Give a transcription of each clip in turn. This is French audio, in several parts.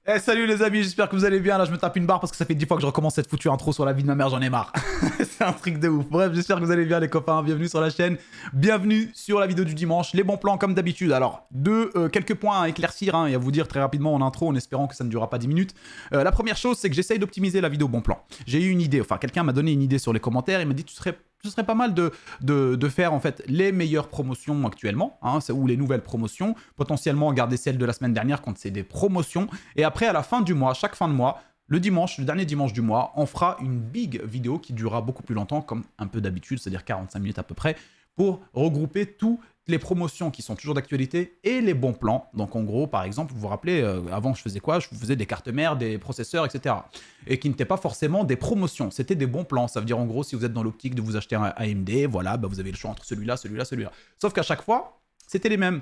Eh salut les amis, j'espère que vous allez bien. Là je me tape une barre parce que ça fait 10 fois que je recommence cette foutue intro sur la vie de ma mère, j'en ai marre. C'est un truc de ouf. Bref, j'espère que vous allez bien les copains, bienvenue sur la chaîne. Bienvenue sur la vidéo du dimanche, les bons plans comme d'habitude. Alors, quelques points à éclaircir et à vous dire très rapidement en intro en espérant que ça ne durera pas 10 minutes. La première chose, c'est que j'essaye d'optimiser la vidéo bon plan. J'ai eu une idée, enfin quelqu'un m'a donné une idée sur les commentaires, il m'a dit ce serait pas mal de faire en fait les meilleures promotions actuellement, ou les nouvelles promotions, potentiellement garder celles de la semaine dernière quand c'est des promotions, et après à la fin du mois, chaque fin de mois, le dimanche, le dernier dimanche du mois, on fera une big vidéo qui durera beaucoup plus longtemps, comme un peu d'habitude, c'est-à-dire 45 minutes à peu près, pour regrouper toutes les promotions qui sont toujours d'actualité et les bons plans. Donc en gros, par exemple, vous vous rappelez, avant je faisais quoi? Je faisais des cartes mères, des processeurs, etc. Et qui n'étaient pas forcément des promotions, c'était des bons plans. Ça veut dire en gros, si vous êtes dans l'optique de vous acheter un AMD, voilà, bah, vous avez le choix entre celui-là, celui-là, celui-là. Sauf qu'à chaque fois, c'était les mêmes.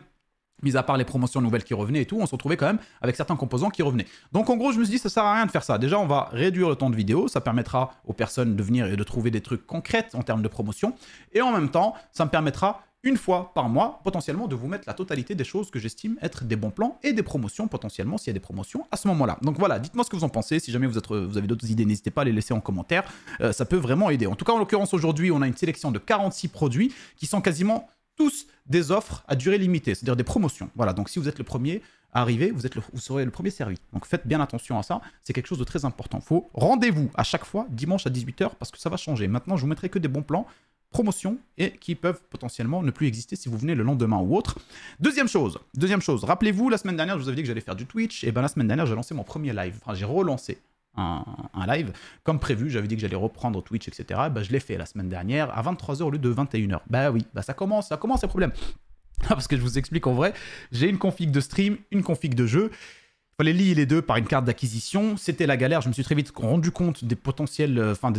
Mis à part les promotions nouvelles qui revenaient et tout, on se retrouvait quand même avec certains composants qui revenaient. Donc en gros, je me suis dit, ça sert à rien de faire ça. Déjà, on va réduire le temps de vidéo, ça permettra aux personnes de venir et de trouver des trucs concrets en termes de promotion. Et en même temps, ça me permettra une fois par mois, potentiellement, de vous mettre la totalité des choses que j'estime être des bons plans et des promotions, potentiellement, s'il y a des promotions à ce moment-là. Donc voilà, dites-moi ce que vous en pensez. Si jamais vous avez d'autres idées, n'hésitez pas à les laisser en commentaire. Ça peut vraiment aider. En tout cas, en l'occurrence, aujourd'hui, on a une sélection de 46 produits qui sont quasiment tous des offres à durée limitée, c'est-à-dire des promotions. Voilà, donc si vous êtes le premier à arriver, vous serez le premier servi. Donc faites bien attention à ça, c'est quelque chose de très important. Faut rendez-vous à chaque fois, dimanche à 18 h, parce que ça va changer. Maintenant, je vous mettrai que des bons plans, promotions, et qui peuvent potentiellement ne plus exister si vous venez le lendemain ou autre. Deuxième chose, rappelez-vous, la semaine dernière, je vous avais dit que j'allais faire du Twitch, et bien la semaine dernière, j'ai lancé mon premier live. Enfin, j'ai relancé un live, comme prévu, j'avais dit que j'allais reprendre Twitch, etc. Bah, je l'ai fait la semaine dernière, à 23 h au lieu de 21 h. Bah oui, bah ça commence les problèmes. Parce que je vous explique en vrai, j'ai une config de stream, une config de jeu, il fallait lier les deux par une carte d'acquisition, c'était la galère, je me suis très vite rendu compte des potentiels, enfin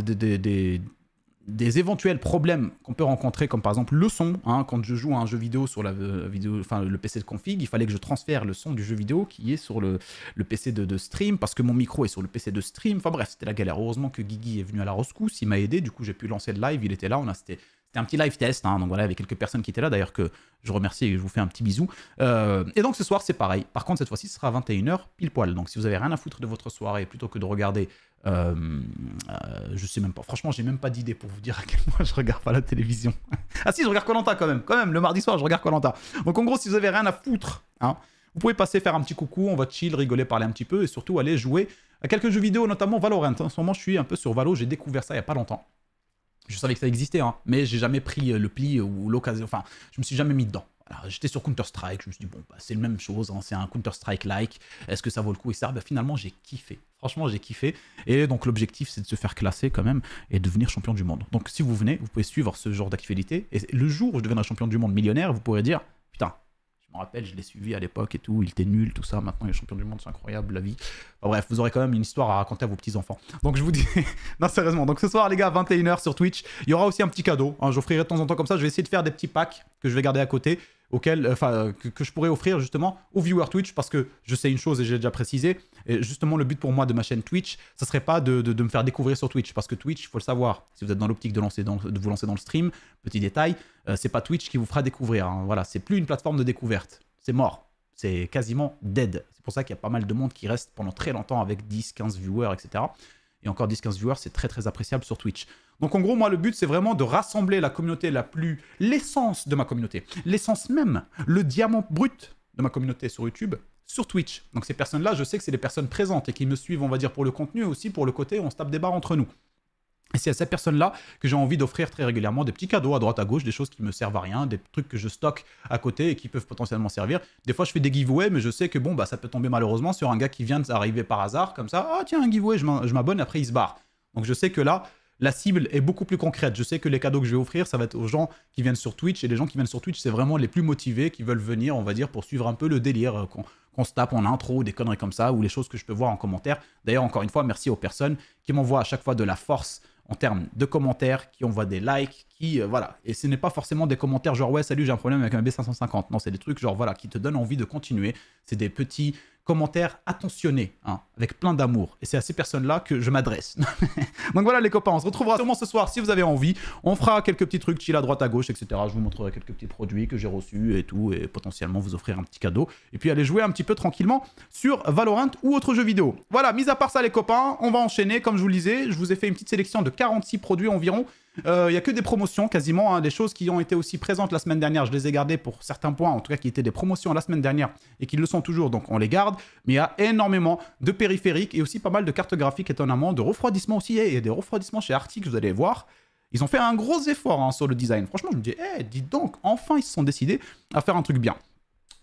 des éventuels problèmes qu'on peut rencontrer, comme par exemple le son, quand je joue à un jeu vidéo sur le PC de config, il fallait que je transfère le son du jeu vidéo qui est sur le PC de stream, parce que mon micro est sur le PC de stream, enfin bref, c'était la galère. Heureusement que Guigui est venu à la rescousse, il m'a aidé, du coup j'ai pu lancer le live, il était là, c'était un petit live test, donc voilà, avec quelques personnes qui étaient là, d'ailleurs que je remercie et je vous fais un petit bisou. Et donc ce soir c'est pareil, par contre cette fois-ci ce sera à 21 h pile poil, donc si vous avez rien à foutre de votre soirée, plutôt que de regarder je sais même pas, franchement j'ai même pas d'idée pour vous dire à quel point je regarde pas la télévision. Ah si, je regarde Koh-Lanta quand même, le mardi soir je regarde Koh-Lanta. Donc en gros, si vous avez rien à foutre, vous pouvez passer faire un petit coucou, on va chill, rigoler, parler un petit peu, et surtout aller jouer à quelques jeux vidéo, notamment Valorant. En ce moment je suis un peu sur Valo, j'ai découvert ça il y a pas longtemps. Je savais que ça existait, mais j'ai jamais pris le pli ou l'occasion, enfin je me suis jamais mis dedans. J'étais sur Counter-Strike, je me suis dit, bon, bah, c'est la même chose, c'est un Counter-Strike-like, est-ce que ça vaut le coup? Et ça, bah, finalement, j'ai kiffé. Franchement, j'ai kiffé. Et donc, l'objectif, c'est de se faire classer quand même et de devenir champion du monde. Donc, si vous venez, vous pouvez suivre ce genre d'actualité. Et le jour où je deviendrai champion du monde millionnaire, vous pourrez dire, putain, je me rappelle, je l'ai suivi à l'époque et tout, il était nul, tout ça, maintenant il est champion du monde, c'est incroyable, la vie. Enfin, bref, vous aurez quand même une histoire à raconter à vos petits-enfants. Donc je vous dis, non sérieusement, donc ce soir les gars, 21 h sur Twitch, il y aura aussi un petit cadeau, j'offrirai de temps en temps comme ça, je vais essayer de faire des petits packs que je vais garder à côté, que je pourrais offrir justement aux viewers Twitch, parce que je sais une chose et j'ai déjà précisé, et justement le but pour moi de ma chaîne Twitch, ça serait pas de me faire découvrir sur Twitch, parce que Twitch, il faut le savoir, si vous êtes dans l'optique de vous lancer dans le stream, petit détail, c'est pas Twitch qui vous fera découvrir, voilà, c'est plus une plateforme de découverte, c'est mort, c'est quasiment dead, c'est pour ça qu'il y a pas mal de monde qui reste pendant très longtemps avec 10-15 viewers, etc. Et encore 10-15 viewers, c'est très très appréciable sur Twitch. Donc en gros, moi, le but, c'est vraiment de rassembler la communauté l'essence de ma communauté, l'essence même, le diamant brut de ma communauté sur YouTube, sur Twitch. Donc ces personnes-là, je sais que c'est des personnes présentes et qui me suivent, on va dire, pour le contenu, aussi pour le côté où on se tape des barres entre nous. Et c'est à ces personnes-là que j'ai envie d'offrir très régulièrement des petits cadeaux à droite à gauche, des choses qui me servent à rien, des trucs que je stocke à côté et qui peuvent potentiellement servir. Des fois, je fais des giveaways, mais je sais que bon, bah, ça peut tomber malheureusement sur un gars qui vient d'arriver par hasard, comme ça, ah tiens, un giveaway, je m'abonne, après il se barre. Donc je sais que là, la cible est beaucoup plus concrète. Je sais que les cadeaux que je vais offrir, ça va être aux gens qui viennent sur Twitch, et les gens qui viennent sur Twitch, c'est vraiment les plus motivés, qui veulent venir, on va dire, pour suivre un peu le délire qu'on se tape en intro, des conneries comme ça, ou les choses que je peux voir en commentaire. D'ailleurs, encore une fois, merci aux personnes qui m'envoient à chaque fois de la force en termes de commentaires, qui envoient des likes, voilà. Et ce n'est pas forcément des commentaires genre « Ouais, salut, j'ai un problème avec un B550 ». Non, c'est des trucs genre, voilà, qui te donnent envie de continuer. C'est des petits commentaires attentionnés, hein, avec plein d'amour. Et c'est à ces personnes-là que je m'adresse. Donc voilà les copains, on se retrouvera sûrement ce soir si vous avez envie. On fera quelques petits trucs chill à droite à gauche, etc. Je vous montrerai quelques petits produits que j'ai reçus et tout, et potentiellement vous offrir un petit cadeau. Et puis aller jouer un petit peu tranquillement sur Valorant ou autre jeu vidéo. Voilà, mis à part ça les copains, on va enchaîner. Comme je vous le disais, je vous ai fait une petite sélection de 46 produits environ. Il n'y a que des promotions quasiment, hein, des choses qui ont été aussi présentes la semaine dernière, je les ai gardées pour certains points, en tout cas qui étaient des promotions la semaine dernière et qui le sont toujours, donc on les garde. Mais il y a énormément de périphériques et aussi pas mal de cartes graphiques étonnamment, de refroidissement aussi, il y a des refroidissements chez Arctic, vous allez voir. Ils ont fait un gros effort hein, sur le design, franchement je me dis, dites donc, enfin ils se sont décidés à faire un truc bien.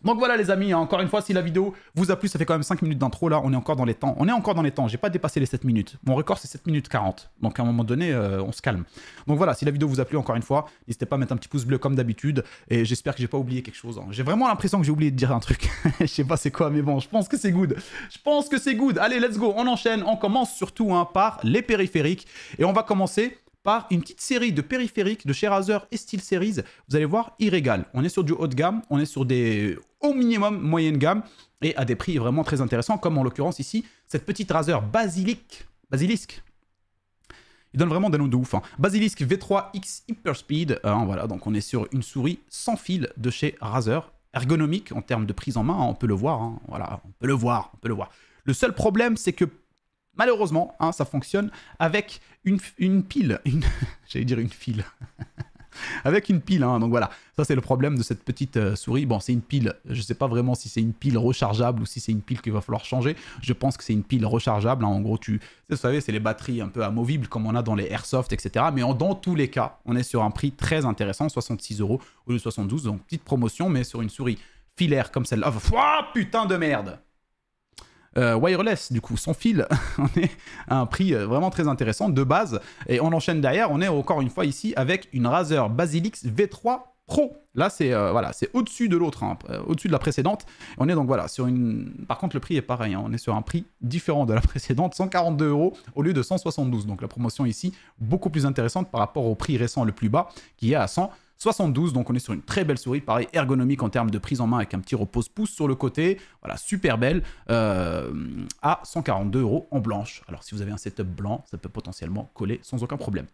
Donc voilà les amis, hein, encore une fois, si la vidéo vous a plu, ça fait quand même 5 minutes d'intro, là, on est encore dans les temps. On est encore dans les temps, j'ai pas dépassé les 7 minutes. Mon record, c'est 7 minutes 40. Donc à un moment donné, on se calme. Donc voilà, si la vidéo vous a plu, encore une fois, n'hésitez pas à mettre un petit pouce bleu comme d'habitude. Et j'espère que j'ai pas oublié quelque chose. Hein. J'ai vraiment l'impression que j'ai oublié de dire un truc. Je sais pas c'est quoi, mais bon, je pense que c'est good. Je pense que c'est good. Allez, let's go, on enchaîne. On commence surtout hein, par les périphériques. Et on va commencer par une petite série de périphériques de chez Razer et SteelSeries. Vous allez voir, ils régalent. On est sur du haut de gamme, on est sur des au minimum moyenne gamme et à des prix vraiment très intéressants, comme en l'occurrence ici, cette petite Razer Basilisk. Il donne vraiment des noms de ouf. Hein. Basilisk V3X Hyperspeed. Voilà, donc on est sur une souris sans fil de chez Razer. Ergonomique en termes de prise en main, hein, on peut le voir. Hein. Voilà, on peut le voir. Le seul problème, c'est que malheureusement, hein, ça fonctionne avec une pile. J'allais dire une file. Avec une pile, hein, donc voilà. Ça, c'est le problème de cette petite souris. Bon, c'est une pile. Je ne sais pas vraiment si c'est une pile rechargeable ou si c'est une pile qu'il va falloir changer. Je pense que c'est une pile rechargeable. Hein. En gros, vous savez, c'est les batteries un peu amovibles comme on a dans les Airsoft, etc. Mais dans tous les cas, on est sur un prix très intéressant, 66 € au lieu de 72. Donc, petite promotion, mais sur une souris filaire comme celle-là. Oh, putain de merde! Wireless, du coup, sans fil, on est à un prix vraiment très intéressant de base. Et on enchaîne derrière, on est encore une fois ici avec une Razer Basilisk V3 Pro. Là, c'est voilà, c'est au-dessus de l'autre, hein, au-dessus de la précédente. On est donc voilà, sur une... Par contre, le prix est pareil, hein, on est sur un prix différent de la précédente, 142 € au lieu de 172. Donc la promotion ici, beaucoup plus intéressante par rapport au prix récent le plus bas, qui est à 172, donc on est sur une très belle souris, pareil, ergonomique en termes de prise en main avec un petit repose-pouce sur le côté, voilà, super belle, à 142 € en blanche. Alors si vous avez un setup blanc, ça peut potentiellement coller sans aucun problème.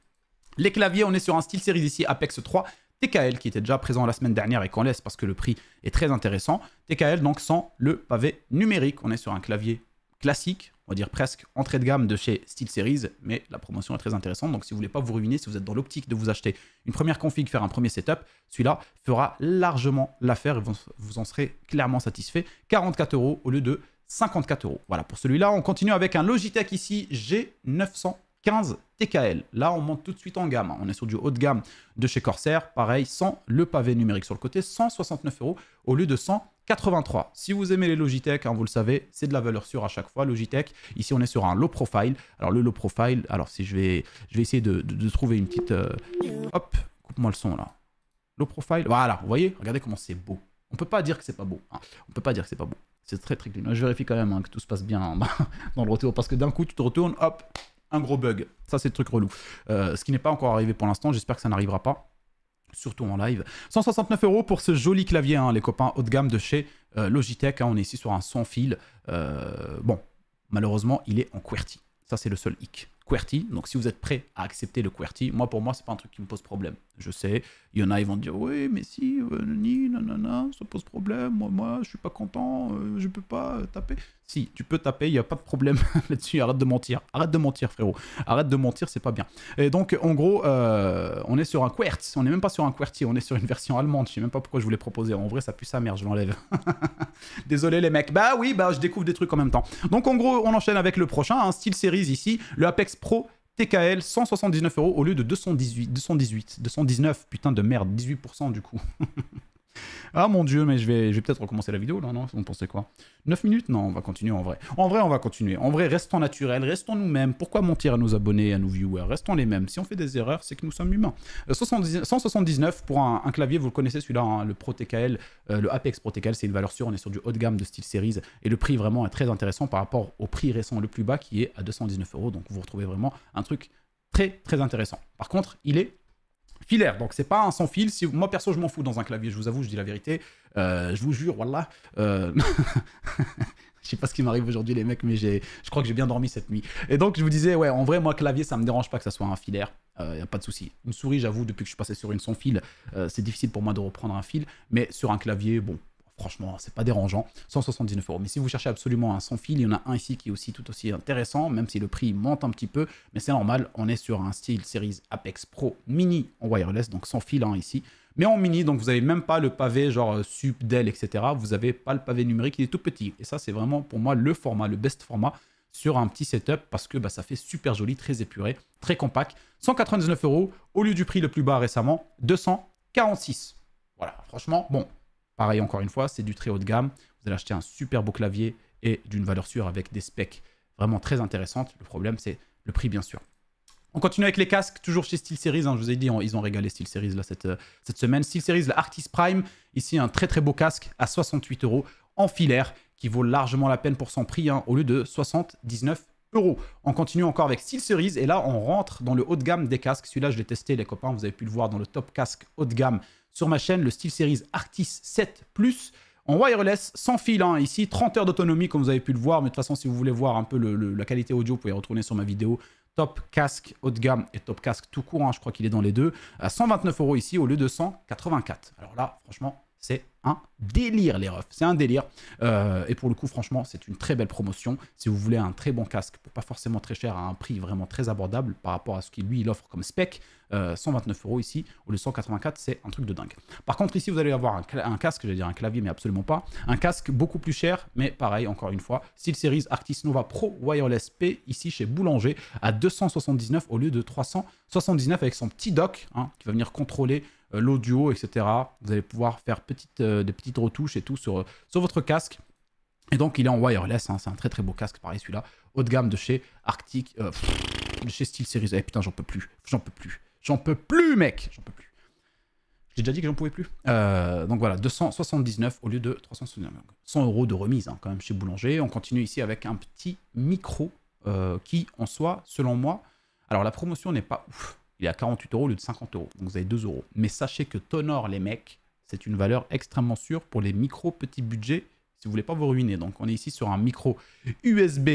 Les claviers, on est sur un SteelSeries ici, Apex 3, TKL, qui était déjà présent la semaine dernière et qu'on laisse parce que le prix est très intéressant. TKL, donc sans le pavé numérique, on est sur un clavier classique, on va dire presque entrée de gamme de chez SteelSeries, mais la promotion est très intéressante, donc si vous voulez pas vous ruiner, si vous êtes dans l'optique de vous acheter une première config, faire un premier setup, celui-là fera largement l'affaire et vous en serez clairement satisfait. 44 € au lieu de 54 €. Voilà, pour celui-là, on continue avec un Logitech ici, G915 TKL. Là, on monte tout de suite en gamme. On est sur du haut de gamme de chez Corsair. Pareil, sans le pavé numérique sur le côté, 169 € au lieu de 183. Si vous aimez les Logitech, hein, vous le savez, c'est de la valeur sûre à chaque fois. Logitech, ici, on est sur un low profile. Alors, le low profile, alors si je vais essayer de trouver une petite... Hop, coupe-moi le son là. Low profile, voilà, vous voyez, regardez comment c'est beau. On peut pas dire que c'est pas beau. Hein. On peut pas dire que c'est pas beau. C'est très très clean. Je vérifie quand même hein, que tout se passe bien dans le retour, parce que d'un coup, tu te retournes, hop, un gros bug. Ça, c'est le truc relou. Ce qui n'est pas encore arrivé pour l'instant. J'espère que ça n'arrivera pas. Surtout en live. 169 € pour ce joli clavier, hein, les copains haut de gamme de chez Logitech. Hein, on est ici sur un sans fil. Bon, malheureusement, il est en QWERTY. Ça, c'est le seul hic. QWERTY. Donc, si vous êtes prêt à accepter le QWERTY, pour moi, c'est pas un truc qui me pose problème. Je sais, il y en a, ils vont dire, oui, mais si, nanana, ça pose problème. Moi, je suis pas content, je peux pas taper. Si, tu peux taper, il n'y a pas de problème là-dessus. Arrête de mentir. Arrête de mentir, frérot. Arrête de mentir, c'est pas bien. Et donc, en gros, on est sur un QWERTY. On n'est même pas sur un QWERTY, on est sur une version allemande. Je sais même pas pourquoi je vous l'ai proposé. En vrai, ça pue sa mère, je l'enlève. Désolé, les mecs. Bah oui, bah je découvre des trucs en même temps. Donc, en gros, on enchaîne avec le prochain, un SteelSeries ici, le Apex Pro TKL, 179 € au lieu de 219, putain de merde, 18% du coup. Ah mon dieu, mais je vais peut-être recommencer la vidéo là, non? Vous pensez quoi? 9 minutes? Non, on va continuer en vrai. En vrai, on va continuer. En vrai, restons naturels, restons nous-mêmes. Pourquoi mentir à nos abonnés, à nos viewers? Restons les mêmes. Si on fait des erreurs, c'est que nous sommes humains. 179 pour un clavier, vous le connaissez celui-là, hein, le Pro TKL, le Apex Pro TKL, c'est une valeur sûre. On est sur du haut de gamme de SteelSeries et le prix vraiment est très intéressant par rapport au prix récent le plus bas qui est à 219 €. Donc vous retrouvez vraiment un truc très très intéressant. Par contre, il est filaire, donc c'est pas un sans fil. Si, moi perso je m'en fous dans un clavier, je vous avoue, je dis la vérité, je vous jure, wallah. Je sais pas ce qui m'arrive aujourd'hui les mecs, mais je crois que j'ai bien dormi cette nuit. Et donc je vous disais, ouais, en vrai, moi, clavier, ça me dérange pas que ça soit un filaire. Y a pas de souci. Une souris, j'avoue, depuis que je suis passé sur une sans fil, c'est difficile pour moi de reprendre un fil. Mais sur un clavier, bon, franchement, c'est pas dérangeant. 179 €. Mais si vous cherchez absolument un sans fil, il y en a un ici qui est aussi tout aussi intéressant, même si le prix monte un petit peu. Mais c'est normal, on est sur un SteelSeries Apex Pro Mini en wireless, donc sans fil hein, ici. Mais en mini, donc vous n'avez même pas le pavé genre Sup, Dell, etc. Vous n'avez pas le pavé numérique, il est tout petit. Et ça, c'est vraiment pour moi le format, le best format sur un petit setup parce que bah, ça fait super joli, très épuré, très compact. 199 € au lieu du prix le plus bas récemment, 246. Voilà, franchement, bon, pareil encore une fois, c'est du très haut de gamme. Vous allez acheter un super beau clavier et d'une valeur sûre avec des specs vraiment très intéressantes. Le problème, c'est le prix, bien sûr. On continue avec les casques, toujours chez SteelSeries. Hein, je vous ai dit, ils ont régalé SteelSeries là, cette semaine. SteelSeries, la Arctis Prime. Ici, un très très beau casque à 68 € en filaire qui vaut largement la peine pour son prix hein, au lieu de 79 €. On continue encore avec SteelSeries et là, on rentre dans le haut de gamme des casques. Celui-là, je l'ai testé, les copains. Vous avez pu le voir dans le top casque haut de gamme sur ma chaîne, le SteelSeries Arctis 7 Plus. En wireless, sans fil, hein, ici, 30 heures d'autonomie, comme vous avez pu le voir. Mais de toute façon, si vous voulez voir un peu la qualité audio, vous pouvez retourner sur ma vidéo. Top casque haut de gamme et top casque tout court, hein, je crois qu'il est dans les deux, à 129 € ici au lieu de 184. Alors là, franchement, c'est un délire les refs, c'est un délire. Et pour le coup, franchement, c'est une très belle promotion. Si vous voulez un très bon casque, pour pas forcément très cher, à un prix vraiment très abordable par rapport à ce qu'il lui il offre comme spec, 129 € ici, au lieu de 184, c'est un truc de dingue. Par contre, ici, vous allez avoir un casque, j'allais dire un clavier, mais absolument pas. Un casque beaucoup plus cher, mais pareil, encore une fois, SteelSeries Arctis Nova Pro Wireless P, ici chez Boulanger, à 279 au lieu de 379 avec son petit dock, hein, qui va venir contrôler l'audio, etc. Vous allez pouvoir faire des petites retouches et tout sur votre casque. Et donc, il est en wireless. Hein, c'est un très très beau casque, pareil celui-là. Haut de gamme de chez Arctic, de chez SteelSeries. Eh putain, j'en peux plus. J'en peux plus. J'en peux plus, mec. J'en peux plus. J'ai déjà dit que j'en pouvais plus. Donc voilà, 279 au lieu de 379. 100 € de remise hein, quand même chez Boulanger. On continue ici avec un petit micro qui, en soi, selon moi... Alors, la promotion n'est pas ouf. Il est à 48 € au lieu de 50 €. Donc vous avez 2 €. Mais sachez que Tonor, les mecs, c'est une valeur extrêmement sûre pour les micros petits budgets si vous voulez pas vous ruiner. Donc on est ici sur un micro USB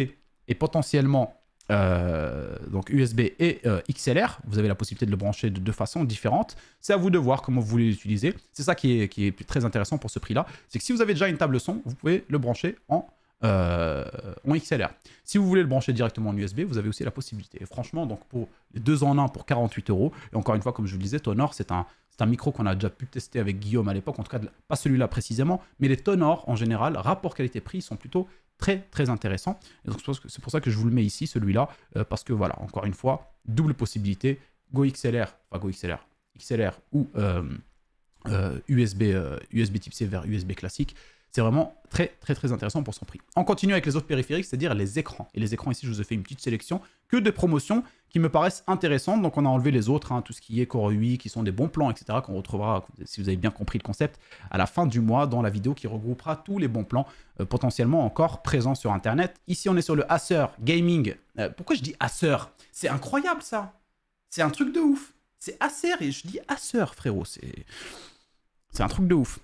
et potentiellement donc USB et XLR. Vous avez la possibilité de le brancher de deux façons différentes. C'est à vous de voir comment vous voulez l'utiliser. C'est ça qui est très intéressant pour ce prix-là. C'est que si vous avez déjà une table son, vous pouvez le brancher en XLR. Si vous voulez le brancher directement en USB, vous avez aussi la possibilité. Et franchement, donc pour les 2 en 1 pour 48 €, et encore une fois, comme je vous le disais, Tonor, c'est un micro qu'on a déjà pu tester avec Guillaume à l'époque, en tout cas, pas celui-là précisément, mais les Tonor, en général, rapport qualité-prix, sont plutôt très, très intéressants. Et donc, c'est pour ça que je vous le mets ici, celui-là, parce que voilà, encore une fois, double possibilité, XLR ou USB type C vers USB classique. C'est vraiment très, très, très intéressant pour son prix. On continue avec les autres périphériques, c'est-à-dire les écrans. Et les écrans, ici, je vous ai fait une petite sélection que de promotions qui me paraissent intéressantes. Donc, on a enlevé les autres, hein, tout ce qui est Core UI, qui sont des bons plans, etc., qu'on retrouvera, si vous avez bien compris le concept, à la fin du mois, dans la vidéo qui regroupera tous les bons plans potentiellement encore présents sur Internet. Ici, on est sur le Acer Gaming. Pourquoi je dis Acer? C'est incroyable, ça. C'est un truc de ouf. C'est Acer, et je dis Acer, frérot. C'est un truc de ouf.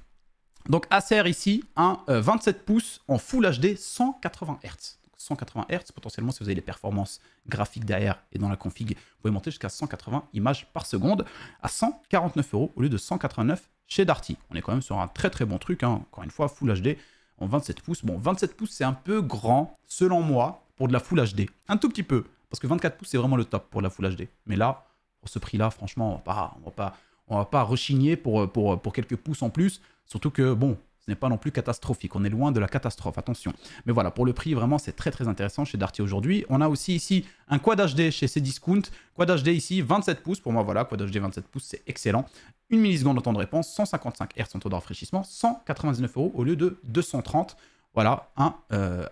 Donc Acer ici, un 27 pouces en Full HD 180 Hz. 180 Hz, potentiellement si vous avez les performances graphiques derrière et dans la config, vous pouvez monter jusqu'à 180 images par seconde à 149 € au lieu de 189 chez Darty. On est quand même sur un très très bon truc, hein. Encore une fois, Full HD en 27 pouces. Bon, 27 pouces c'est un peu grand, selon moi, pour de la Full HD. Un tout petit peu, parce que 24 pouces c'est vraiment le top pour la Full HD. Mais là, pour ce prix-là, franchement, on va pas rechigner pour quelques pouces en plus. Surtout que, bon, ce n'est pas non plus catastrophique. On est loin de la catastrophe, attention. Mais voilà, pour le prix, vraiment, c'est très très intéressant chez Darty aujourd'hui. On a aussi ici un Quad HD chez Cdiscount. Quad HD ici, 27 pouces. Pour moi, voilà, Quad HD 27 pouces, c'est excellent. 1 milliseconde de temps de réponse, 155 Hz en taux de rafraîchissement, 199 € au lieu de 230. Voilà, un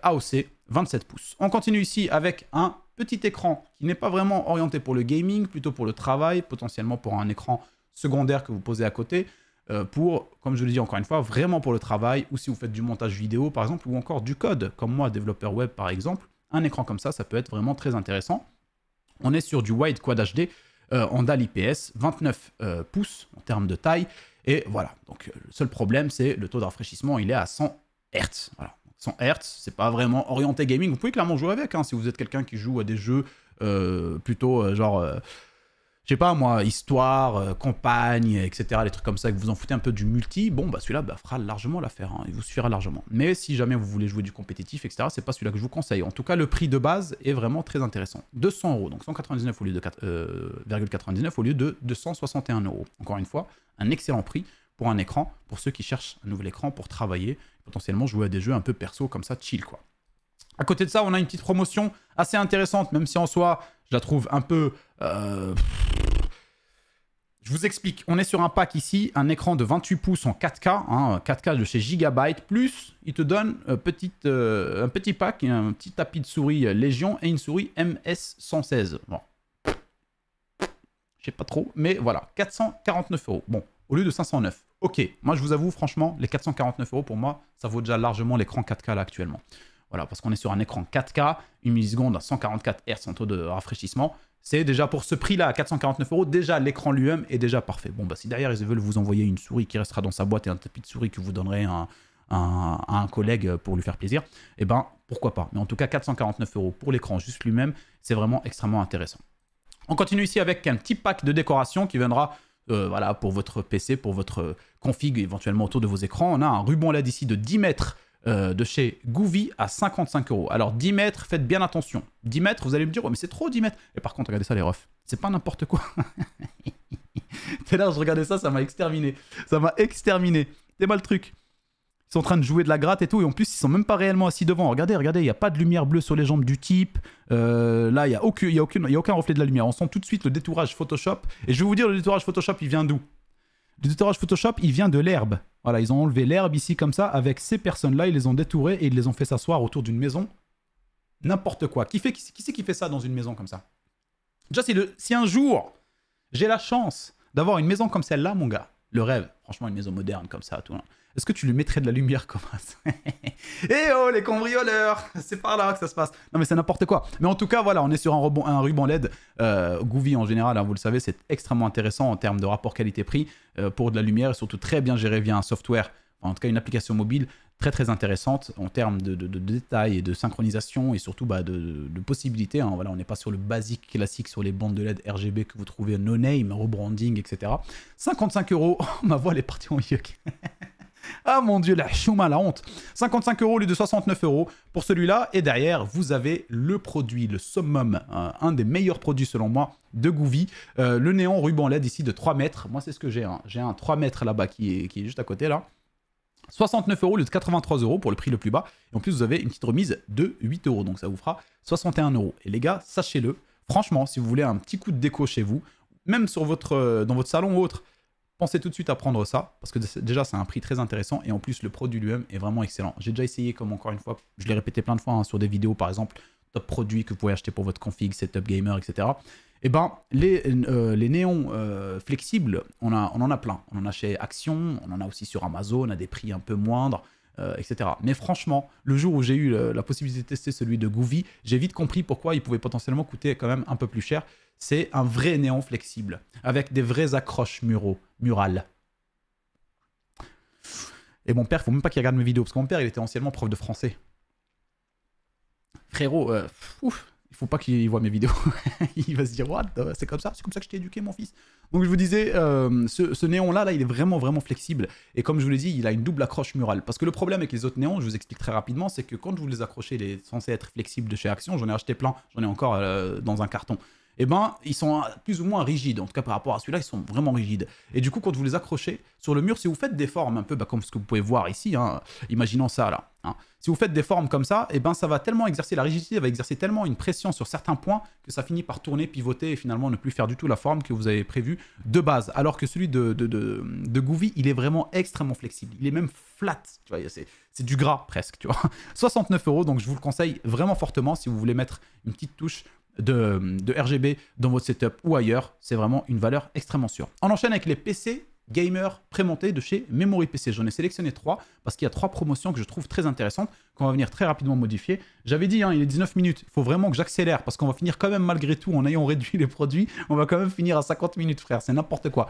AOC 27 pouces. On continue ici avec un petit écran qui n'est pas vraiment orienté pour le gaming, plutôt pour le travail, potentiellement pour un écran secondaire que vous posez à côté. Pour, comme je le dis encore une fois, vraiment pour le travail, ou si vous faites du montage vidéo par exemple, ou encore du code, comme moi, développeur web par exemple, un écran comme ça peut être vraiment très intéressant. On est sur du Wide Quad HD en DAL IPS, 29 pouces en termes de taille, et voilà. Donc le seul problème, c'est le taux de rafraîchissement, il est à 100 Hz. Voilà. 100 Hz, c'est pas vraiment orienté gaming. Vous pouvez clairement jouer avec, hein, si vous êtes quelqu'un qui joue à des jeux plutôt genre... je sais pas moi, histoire, campagne, etc. Les trucs comme ça, que vous en foutez un peu du multi, bon bah celui-là fera largement l'affaire, hein, il vous suffira largement. Mais si jamais vous voulez jouer du compétitif, etc., c'est pas celui-là que je vous conseille. En tout cas, le prix de base est vraiment très intéressant. 200 €, donc 199 au lieu de 4,99 au lieu de 261 €. Encore une fois, un excellent prix pour un écran, pour ceux qui cherchent un nouvel écran pour travailler, potentiellement jouer à des jeux un peu perso comme ça, chill quoi. À côté de ça, on a une petite promotion assez intéressante, même si en soi, je la trouve un peu... Je vous explique. On est sur un pack ici, un écran de 28 pouces en 4K, hein, 4K de chez Gigabyte, plus il te donne un petit pack, un petit tapis de souris Légion et une souris MS116. Bon. Je sais pas trop, mais voilà, 449 €. Bon, au lieu de 509. Ok, moi je vous avoue, franchement, les 449 € pour moi, ça vaut déjà largement l'écran 4K là actuellement. Voilà, parce qu'on est sur un écran 4K, 1 milliseconde à 144 Hz en taux de rafraîchissement. C'est déjà pour ce prix-là, à 449 €, déjà l'écran lui-même est déjà parfait. Bon, bah si derrière ils veulent vous envoyer une souris qui restera dans sa boîte et un tapis de souris que vous donnerez à un collègue pour lui faire plaisir, eh ben pourquoi pas. Mais en tout cas, 449 € pour l'écran juste lui-même, c'est vraiment extrêmement intéressant. On continue ici avec un petit pack de décoration qui viendra voilà, pour votre PC, pour votre config éventuellement autour de vos écrans. On a un ruban LED ici de 10 mètres de chez Goovy à 55 €. Alors 10 mètres, faites bien attention. 10 mètres, vous allez me dire, oh, mais c'est trop 10 mètres. Et par contre, regardez ça les refs, c'est pas n'importe quoi. Tout à l'heure, je regardais ça, ça m'a exterminé. Ça m'a exterminé. C'est mal le truc. Ils sont en train de jouer de la gratte et tout, et en plus, ils sont même pas réellement assis devant. Regardez, regardez, il n'y a pas de lumière bleue sur les jambes du type. Là, il n'y a aucun reflet de la lumière. On sent tout de suite le détourage Photoshop. Et je vais vous dire, le détourage Photoshop, il vient d'où? Le détourage Photoshop, il vient de l'herbe. Voilà, ils ont enlevé l'herbe ici comme ça, avec ces personnes-là, ils les ont détourées et ils les ont fait s'asseoir autour d'une maison. N'importe quoi. Qui c'est qui fait ça dans une maison comme ça? Déjà, si un jour, j'ai la chance d'avoir une maison comme celle-là, mon gars, le rêve, franchement, une maison moderne comme ça, tout. Est-ce que tu lui mettrais de la lumière comme ça? Eh oh, les cambrioleurs! C'est par là que ça se passe. Non, mais c'est n'importe quoi. Mais en tout cas, voilà, on est sur un ruban LED. Goovy, en général, hein, vous le savez, c'est extrêmement intéressant en termes de rapport qualité-prix pour de la lumière et surtout très bien géré via un software, en tout cas une application mobile très très intéressante en termes de détails et de synchronisation et surtout de possibilités. Hein. Voilà, on n'est pas sur le basique classique sur les bandes de LED RGB que vous trouvez no name, rebranding, etc. 55 €. Oh, ma voix, elle est partie en yuck. Ah mon dieu, la chouma, la honte. 55 € au lieu de 69 € pour celui-là. Et derrière, vous avez le produit, le summum, un des meilleurs produits selon moi de Goovy. Le néon ruban LED ici de 3 mètres. Moi, c'est ce que j'ai. Hein. J'ai un 3 mètres là-bas qui est juste à côté là. 69 € au lieu de 83 € pour le prix le plus bas. Et en plus, vous avez une petite remise de 8 €. Donc ça vous fera 61 €. Et les gars, sachez-le, franchement, si vous voulez un petit coup de déco chez vous, même sur dans votre salon ou autre, pensez tout de suite à prendre ça, parce que déjà, c'est un prix très intéressant, et en plus, le produit lui-même est vraiment excellent. J'ai déjà essayé, comme encore une fois, je l'ai répété plein de fois, hein, sur des vidéos, par exemple, top produits que vous pouvez acheter pour votre config, setup gamer, etc. Et ben, les néons flexibles, on en a plein. On en a chez Action, on en a aussi sur Amazon, à des prix un peu moindres, etc. Mais franchement, le jour où j'ai eu la possibilité de tester celui de Goovy, j'ai vite compris pourquoi il pouvait potentiellement coûter quand même un peu plus cher. C'est un vrai néon flexible, avec des vraies accroches murales. Et mon père, il faut même pas qu'il regarde mes vidéos, parce que mon père, il était anciennement prof de français. Frérot, il faut pas qu'il voit mes vidéos. Il va se dire, what, c'est comme ça que je t'ai éduqué, mon fils. Donc je vous disais, ce néon-là, il est vraiment flexible. Et comme je vous l'ai dit, il a une double accroche murale. Parce que le problème avec les autres néons, je vous explique très rapidement, c'est que quand vous les accrochez, il est censé être flexible de chez Action, j'en ai acheté plein, j'en ai encore dans un carton. Eh ben, ils sont plus ou moins rigides. En tout cas, par rapport à celui-là, ils sont vraiment rigides. Et du coup, quand vous les accrochez sur le mur, si vous faites des formes un peu comme ce que vous pouvez voir ici, hein, imaginons ça là. Hein, si vous faites des formes comme ça, eh ben, ça va tellement exercer, la rigidité va exercer tellement une pression sur certains points que ça finit par tourner, pivoter et finalement ne plus faire du tout la forme que vous avez prévue de base. Alors que celui de Goovy, il est vraiment extrêmement flexible. Il est même flat. Tu vois, c'est du gras presque. Tu vois. 69 €, donc je vous le conseille vraiment fortement si vous voulez mettre une petite touche de RGB dans votre setup ou ailleurs, c'est vraiment une valeur extrêmement sûre. On enchaîne avec les PC gamer prémontés de chez Memory PC. J'en ai sélectionné 3 parce qu'il y a 3 promotions que je trouve très intéressantes qu'on va venir très rapidement modifier. J'avais dit, hein, il est 19 minutes, il faut vraiment que j'accélère parce qu'on va finir quand même malgré tout en ayant réduit les produits, on va quand même finir à 50 minutes frère, c'est n'importe quoi.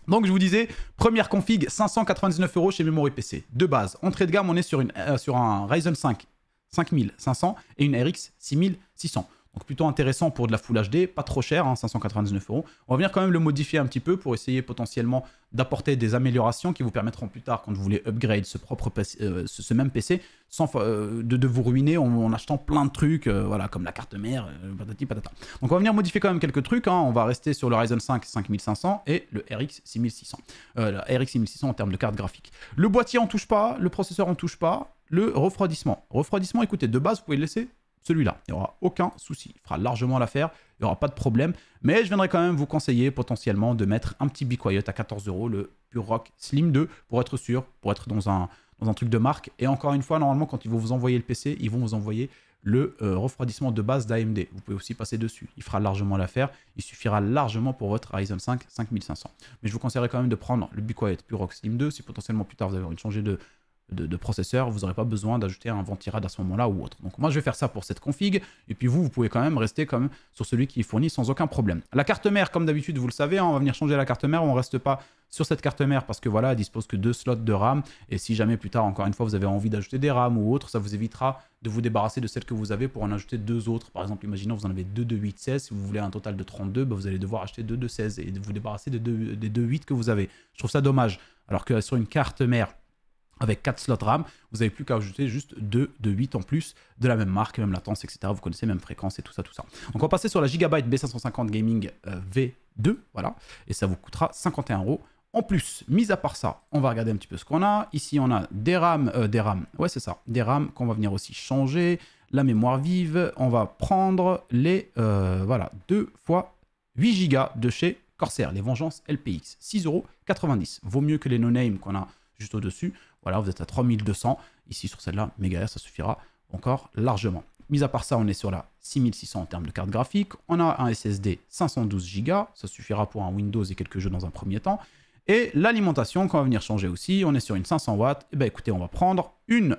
Donc je vous disais, première config, 599 € chez Memory PC. De base, entrée de gamme, on est sur un Ryzen 5 5500 et une RX 6600. Donc plutôt intéressant pour de la Full HD, pas trop cher, hein, 599 €. On va venir quand même le modifier un petit peu pour essayer potentiellement d'apporter des améliorations qui vous permettront plus tard, quand vous voulez upgrade ce même PC, sans de vous ruiner en achetant plein de trucs, voilà, comme la carte mère, patati patata. Donc on va venir modifier quand même quelques trucs, hein. On va rester sur le Ryzen 5 5500 et le RX 6600. La RX 6600 en termes de carte graphique. Le boîtier on touche pas, le processeur on touche pas, le refroidissement. Refroidissement, écoutez, de base vous pouvez le laisser celui-là, il n'y aura aucun souci, il fera largement l'affaire, il n'y aura pas de problème, mais je viendrai quand même vous conseiller potentiellement de mettre un petit Be Quiet à 14 €, le Pure Rock Slim 2, pour être sûr, pour être dans un truc de marque. Et encore une fois, normalement, quand ils vont vous envoyer le PC, ils vont vous envoyer le refroidissement de base d'AMD. Vous pouvez aussi passer dessus, il fera largement l'affaire, il suffira largement pour votre Ryzen 5 5500. Mais je vous conseillerais quand même de prendre le Be Quiet Pure Rock Slim 2, si potentiellement plus tard vous avez envie de changer de processeur, vous n'aurez pas besoin d'ajouter un ventirad à ce moment-là ou autre. Donc moi je vais faire ça pour cette config, et puis vous pouvez quand même rester comme sur celui qui est fourni sans aucun problème. La carte mère, comme d'habitude, vous le savez, hein, on va venir changer la carte mère, on ne reste pas sur cette carte mère parce que voilà, elle dispose que 2 slots de RAM, et si jamais plus tard, encore une fois, vous avez envie d'ajouter des RAM ou autre, ça vous évitera de vous débarrasser de celle que vous avez pour en ajouter 2 autres. Par exemple, imaginons vous en avez 2 de 8, 16, si vous voulez un total de 32, bah, vous allez devoir acheter 2 de 16 et vous débarrasser des 2 8 que vous avez. Je trouve ça dommage, alors que sur une carte mère avec 4 slots RAM, vous n'avez plus qu'à ajouter juste 2 de 8 en plus, de la même marque, même latence, etc. Vous connaissez, même fréquence et tout ça, tout ça. Donc on va passer sur la Gigabyte B550 Gaming V2, voilà, et ça vous coûtera 51 € en plus. Mis à part ça, on va regarder un petit peu ce qu'on a. Ici, on a des RAM, ouais c'est ça, des RAM qu'on va venir aussi changer, la mémoire vive, on va prendre les, voilà, 2 fois 8 Go de chez Corsair, les Vengeance LPX, 6,90 €. Vaut mieux que les no-name qu'on a juste au-dessus. Voilà, vous êtes à 3200. Ici, sur celle-là, MHz, ça suffira encore largement. Mis à part ça, on est sur la 6600 en termes de carte graphique. On a un SSD 512 Go. Ça suffira pour un Windows et quelques jeux dans un premier temps. Et l'alimentation qu'on va venir changer aussi, on est sur une 500 watts. Et bien écoutez, on va prendre une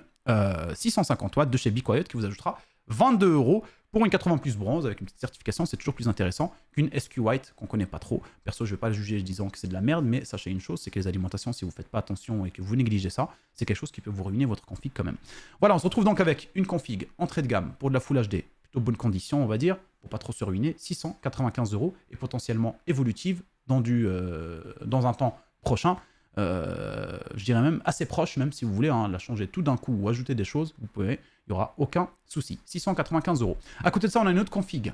650 watts de chez Be Quiet qui vous ajoutera 22 € pour une 80 plus bronze avec une petite certification. C'est toujours plus intéressant qu'une SQ White qu'on connaît pas trop. Perso, je vais pas le juger en disant que c'est de la merde, mais sachez une chose, c'est que les alimentations, si vous faites pas attention et que vous négligez ça, c'est quelque chose qui peut vous ruiner votre config quand même. Voilà, on se retrouve donc avec une config entrée de gamme pour de la Full HD, plutôt bonne condition, on va dire, pour pas trop se ruiner, 695 € et potentiellement évolutive dans un temps prochain. Je dirais même assez proche, même si vous voulez la changer tout d'un coup ou ajouter des choses, vous pouvez, il n'y aura aucun souci. 695 €. À côté de ça, on a une autre config.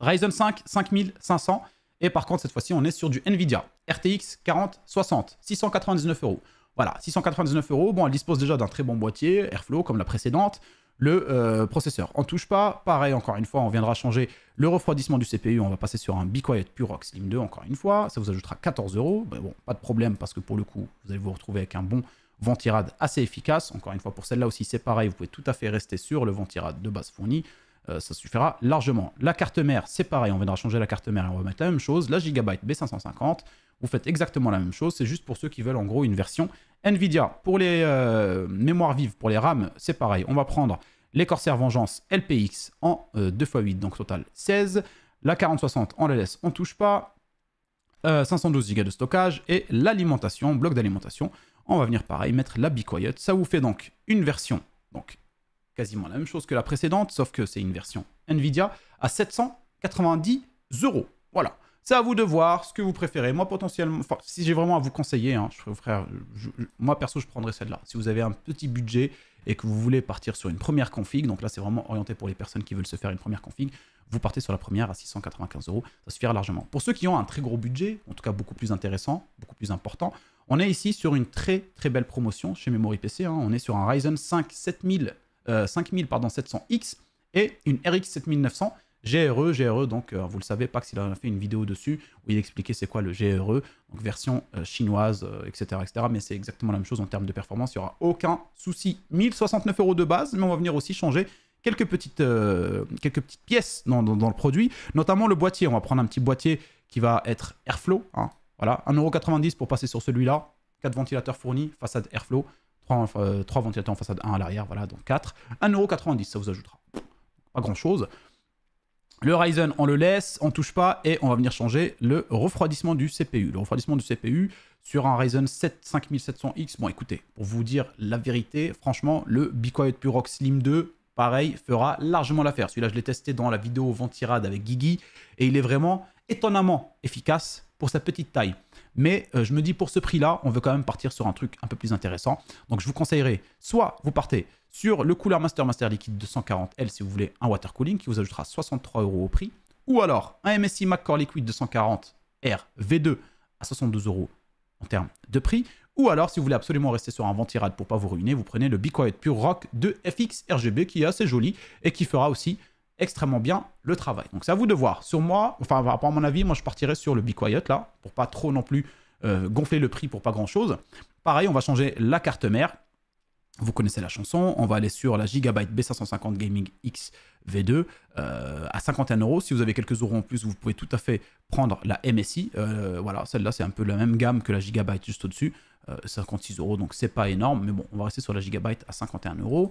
Ryzen 5 5500. Et par contre, cette fois-ci, on est sur du Nvidia RTX 4060. 699 €. Voilà, 699 €. Bon, elle dispose déjà d'un très bon boîtier, Airflow, comme la précédente. Le processeur, on ne touche pas. Pareil, encore une fois, on viendra changer le refroidissement du CPU. On va passer sur un Be Quiet Pure Rock Slim 2, encore une fois. Ça vous ajoutera 14 €. Ben bon, pas de problème, parce que pour le coup, vous allez vous retrouver avec un bon ventirad assez efficace. Encore une fois, pour celle-là aussi, c'est pareil. Vous pouvez tout à fait rester sur le ventirad de base fourni. Ça suffira largement. La carte mère, c'est pareil. On viendra changer la carte mère et on va mettre la même chose. La Gigabyte B550, vous faites exactement la même chose. C'est juste pour ceux qui veulent en gros une version Nvidia. Pour les mémoires vives, pour les RAM, c'est pareil. On va prendre les Corsair Vengeance LPX en 2x8, donc total 16. La 4060 en LS, on ne touche pas. 512 Go de stockage. Et l'alimentation, bloc d'alimentation, on va venir pareil, mettre la Be Quiet. Ça vous fait donc une version, donc quasiment la même chose que la précédente, sauf que c'est une version Nvidia à 790 €. Voilà. C'est à vous de voir ce que vous préférez. Moi, potentiellement, si j'ai vraiment à vous conseiller, hein, moi, perso, je prendrais celle-là. Si vous avez un petit budget et que vous voulez partir sur une première config, donc là, c'est vraiment orienté pour les personnes qui veulent se faire une première config, vous partez sur la première à 695 €. Ça suffira largement. Pour ceux qui ont un très gros budget, en tout cas beaucoup plus intéressant, beaucoup plus important, on est ici sur une très, très belle promotion chez Memory PC. Hein. On est sur un Ryzen 5 5700X et une RX 7900 GRE, donc vous le savez, Pax il a fait une vidéo dessus où il expliquait c'est quoi le GRE, donc version chinoise, etc., etc. Mais c'est exactement la même chose en termes de performance, il n'y aura aucun souci. 1069 € de base, mais on va venir aussi changer quelques petites pièces dans le produit, notamment le boîtier. On va prendre un petit boîtier qui va être Airflow, hein. Voilà, 1,90 € pour passer sur celui-là, 4 ventilateurs fournis, façade Airflow, 3 ventilateurs en façade 1 à l'arrière, voilà, donc 4, 1,90 €, ça vous ajoutera pas grand-chose. Le Ryzen, on le laisse, on touche pas et on va venir changer le refroidissement du CPU. Le refroidissement du CPU sur un Ryzen 7 5700X. Bon, écoutez, pour vous dire la vérité, franchement, le Be Quiet Pure Rock Slim 2, pareil, fera largement l'affaire. Celui-là, je l'ai testé dans la vidéo Ventirad avec Guigui et il est vraiment étonnamment efficace pour sa petite taille. Mais je me dis, pour ce prix-là, on veut quand même partir sur un truc un peu plus intéressant. Donc, je vous conseillerais, soit vous partez sur le Cooler Master Liquide 240L si vous voulez un water cooling qui vous ajoutera 63 € au prix. Ou alors un MSI McCore Liquid 240R V2 à 62 € en termes de prix. Ou alors, si vous voulez absolument rester sur un Ventirad pour ne pas vous ruiner, vous prenez le Be Quiet Pure Rock de FX RGB qui est assez joli et qui fera aussi extrêmement bien le travail. Donc c'est à vous de voir. Sur moi, enfin par rapport à mon avis, moi je partirais sur le Be Quiet là, pour pas trop non plus gonfler le prix pour pas grand chose. Pareil, on va changer la carte mère. Vous connaissez la chanson, on va aller sur la Gigabyte B550 Gaming X V2 à 51 €. Si vous avez quelques euros en plus, vous pouvez tout à fait prendre la MSI. Voilà, celle-là c'est un peu la même gamme que la Gigabyte juste au-dessus, 56 €, donc c'est pas énorme, mais bon, on va rester sur la Gigabyte à 51 €.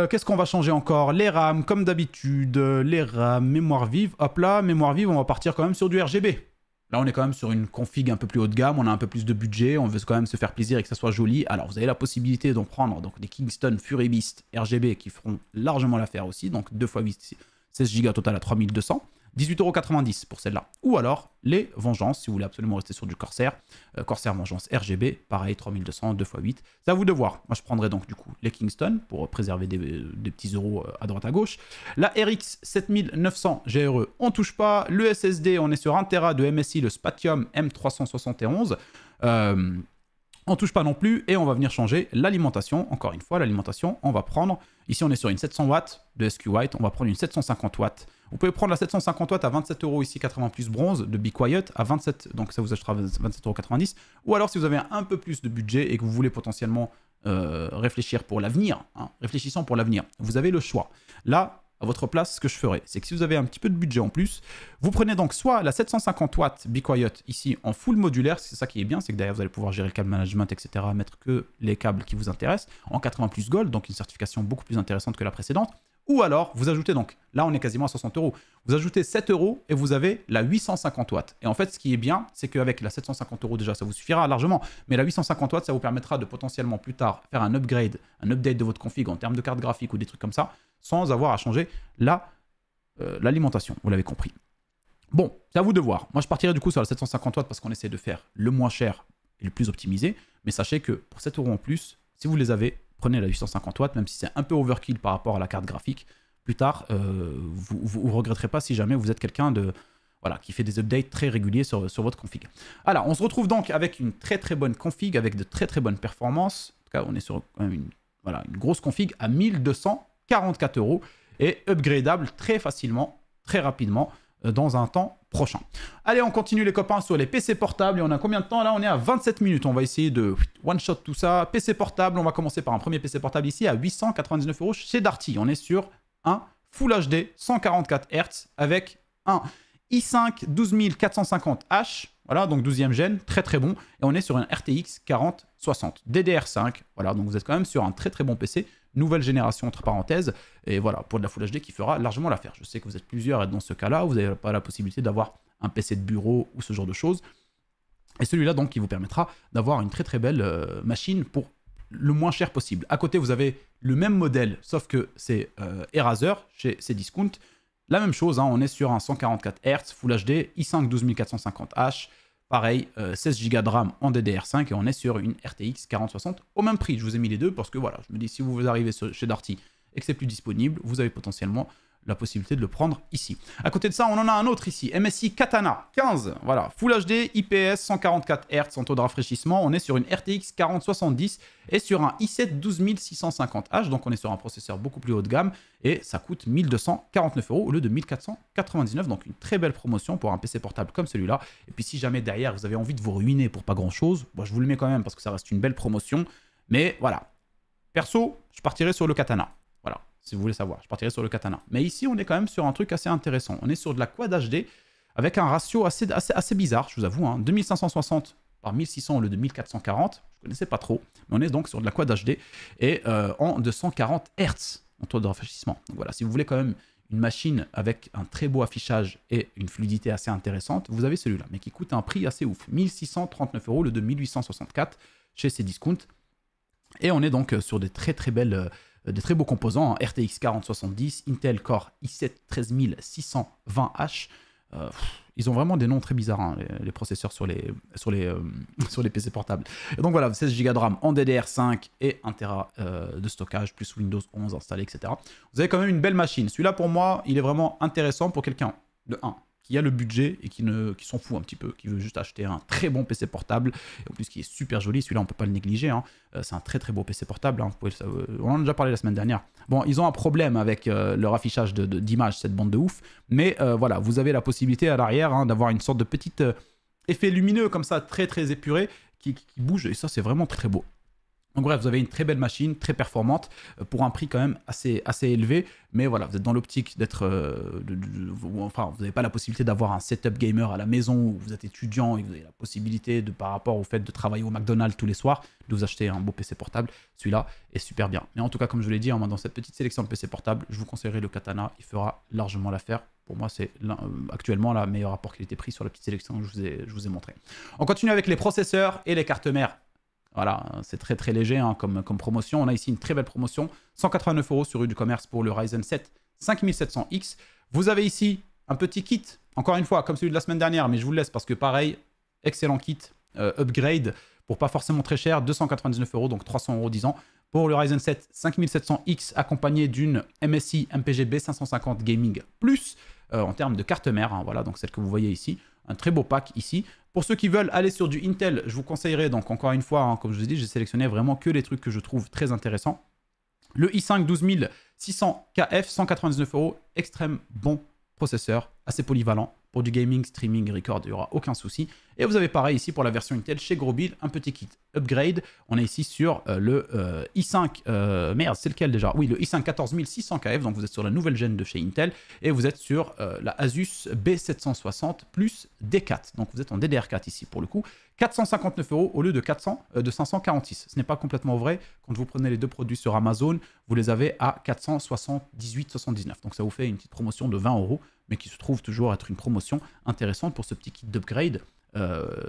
Qu'est-ce qu'on va changer encore? Les RAM, comme d'habitude, les RAM, mémoire vive. Hop là, mémoire vive, on va partir quand même sur du RGB. Là, on est quand même sur une config un peu plus haut de gamme, on a un peu plus de budget, on veut quand même se faire plaisir et que ça soit joli. Alors, vous avez la possibilité d'en prendre donc, des Kingston Fury Beast RGB qui feront largement l'affaire aussi. Donc, 2 x 8, 16 Go total à 3200. 18,90 € pour celle-là. Ou alors, les Vengeances, si vous voulez absolument rester sur du Corsair. Corsair Vengeance RGB, pareil, 3200, 2 x 8. C'est à vous de voir. Moi, je prendrais donc du coup les Kingston pour préserver des petits euros à droite à gauche. La RX 7900 GRE, on touche pas. Le SSD, on est sur 1 Tera de MSI, le Spatium M371. On touche pas non plus et on va venir changer l'alimentation. Encore une fois, l'alimentation, on va prendre, ici on est sur une 700 watts de SQWhite, on va prendre une 750 watts. Vous pouvez prendre la 750 watts à 27 € ici, 80 plus bronze de Be Quiet à 27, donc ça vous achètera 27,90 €. Ou alors si vous avez un peu plus de budget et que vous voulez potentiellement réfléchir pour l'avenir, hein, réfléchissant pour l'avenir, vous avez le choix. Là, à votre place, ce que je ferais, c'est que si vous avez un petit peu de budget en plus, vous prenez donc soit la 750 watts Be Quiet ici en full modulaire, c'est ça qui est bien, c'est que derrière vous allez pouvoir gérer le câble management, etc., mettre que les câbles qui vous intéressent, en 80 plus gold, donc une certification beaucoup plus intéressante que la précédente. Ou alors, vous ajoutez donc, là on est quasiment à 60 €, vous ajoutez 7 € et vous avez la 850 watts. Et en fait, ce qui est bien, c'est qu'avec la 750 € déjà, ça vous suffira largement, mais la 850 watts, ça vous permettra de potentiellement plus tard faire un upgrade, un update de votre config en termes de carte graphique ou des trucs comme ça, sans avoir à changer l'alimentation, vous l'avez compris. Bon, c'est à vous de voir. Moi, je partirais du coup sur la 750 watts parce qu'on essaie de faire le moins cher et le plus optimisé, mais sachez que pour 7 € en plus, si vous les avez, prenez la 850 watts, même si c'est un peu overkill par rapport à la carte graphique. Plus tard, vous ne regretterez pas si jamais vous êtes quelqu'un de voilà, qui fait des updates très réguliers sur votre config. Alors, on se retrouve donc avec une très très bonne config, avec de très très bonnes performances. En tout cas, on est sur quand même une grosse config à 1244 € et upgradable très facilement, très rapidement, dans un temps prochain. Allez, on continue les copains sur les PC portables et on a combien de temps là? On est à 27 minutes, on va essayer de one-shot tout ça. PC portable, on va commencer par un premier PC portable ici à 899 € chez Darty. On est sur un Full HD 144 Hz avec un i5 12450H, voilà, donc 12e gène, très très bon. Et on est sur un RTX 4060 DDR5, voilà, donc vous êtes quand même sur un très très bon PC. Nouvelle génération entre parenthèses, et voilà, pour de la Full HD qui fera largement l'affaire. Je sais que vous êtes plusieurs à être dans ce cas-là, vous n'avez pas la possibilité d'avoir un PC de bureau ou ce genre de choses. Et celui-là, donc, qui vous permettra d'avoir une très très belle machine pour le moins cher possible. À côté, vous avez le même modèle, sauf que c'est Eraser chez Cdiscount. La même chose, hein, on est sur un 144 Hz Full HD, i5 12450H, pareil, 16 Go de RAM en DDR5 et on est sur une RTX 4060 au même prix. Je vous ai mis les deux parce que voilà, je me dis si vous arrivez chez Darty et que c'est plus disponible, vous avez potentiellement la possibilité de le prendre ici. À côté de ça, on en a un autre ici, MSI Katana 15, voilà, Full HD, IPS, 144 Hz en taux de rafraîchissement. On est sur une RTX 4070 et sur un i7 12650H, donc on est sur un processeur beaucoup plus haut de gamme et ça coûte 1249 € au lieu de 1499, donc une très belle promotion pour un PC portable comme celui-là. Et puis si jamais derrière vous avez envie de vous ruiner pour pas grand-chose, bon, je vous le mets quand même parce que ça reste une belle promotion, mais voilà. Perso, je partirai sur le Katana. Voilà, si vous voulez savoir, je partirai sur le Katana. Mais ici, on est quand même sur un truc assez intéressant. On est sur de la Quad HD avec un ratio assez bizarre, je vous avoue. Hein, 2560 par 1600 au lieu de 1440. Je ne connaissais pas trop. Mais on est donc sur de la Quad HD et en 240 Hz en taux de rafraîchissement. Donc voilà, si vous voulez quand même une machine avec un très beau affichage et une fluidité assez intéressante, vous avez celui-là, mais qui coûte un prix assez ouf. 1639 €, le de 1864 chez Cdiscount. Et on est donc sur des très des très beaux composants, hein. RTX 4070, Intel Core i7 13620H. Ils ont vraiment des noms très bizarres, hein, les processeurs sur les PC portables. Et donc voilà, 16 Go de RAM en DDR5 et 1 Tera de stockage, plus Windows 11 installé, etc. Vous avez quand même une belle machine. Celui-là, pour moi, il est vraiment intéressant pour quelqu'un, de 1, qui a le budget et qui s'en fout un petit peu, qui veut juste acheter un très bon PC portable, et en plus qui est super joli. Celui-là, on ne peut pas le négliger, hein. C'est un très beau PC portable, hein. On en a déjà parlé la semaine dernière. Bon, ils ont un problème avec leur affichage d'image, cette bande de ouf, mais voilà, vous avez la possibilité à l'arrière, hein, d'avoir une sorte de petit effet lumineux comme ça, très épuré, qui bouge, et ça c'est vraiment très beau. Donc bref, vous avez une très belle machine, très performante, pour un prix quand même assez élevé. Mais voilà, vous êtes dans l'optique d'être... enfin, vous n'avez pas la possibilité d'avoir un setup gamer à la maison où vous êtes étudiant et vous avez la possibilité, par rapport au fait de travailler au McDonald's tous les soirs, de vous acheter un beau PC portable. Celui-là est super bien. Mais en tout cas, comme je l'ai dit, dans cette petite sélection de PC portables, je vous conseillerais le Katana. Il fera largement l'affaire. Pour moi, c'est actuellement la meilleure rapport qualité-prix sur la petite sélection que je vous ai montré. On continue avec les processeurs et les cartes mères. Voilà, c'est très léger, hein, comme promotion. On a ici une très belle promotion, 189 € sur Udcommerce pour le Ryzen 7 5700X. Vous avez ici un petit kit, encore une fois, comme celui de la semaine dernière, mais je vous le laisse parce que pareil, excellent kit, upgrade, pour pas forcément très cher, 299 €, donc 300 € 10 ans. Pour le Ryzen 7 5700X, accompagné d'une MSI MPG B550 Gaming Plus, en termes de carte mère, hein, voilà, donc celle que vous voyez ici. Un très beau pack ici. Pour ceux qui veulent aller sur du Intel, je vous conseillerais, donc encore une fois, hein, comme je vous ai dit, j'ai sélectionné vraiment que les trucs que je trouve très intéressants. Le i5 12600KF, 199 €, extrêmement bon processeur, assez polyvalent. Pour du gaming, streaming, record, il n'y aura aucun souci. Et vous avez pareil ici pour la version Intel chez Grobil, un petit kit upgrade. On est ici sur le i5, merde, c'est lequel déjà? Oui, le i5 14600KF, donc vous êtes sur la nouvelle gêne de chez Intel. Et vous êtes sur la Asus B760 plus D4. Donc vous êtes en DDR4 ici pour le coup. 459 € au lieu de 546. Ce n'est pas complètement vrai. Quand vous prenez les deux produits sur Amazon, vous les avez à 478,79. Donc ça vous fait une petite promotion de 20 €, mais qui se trouve toujours être une promotion intéressante pour ce petit kit d'upgrade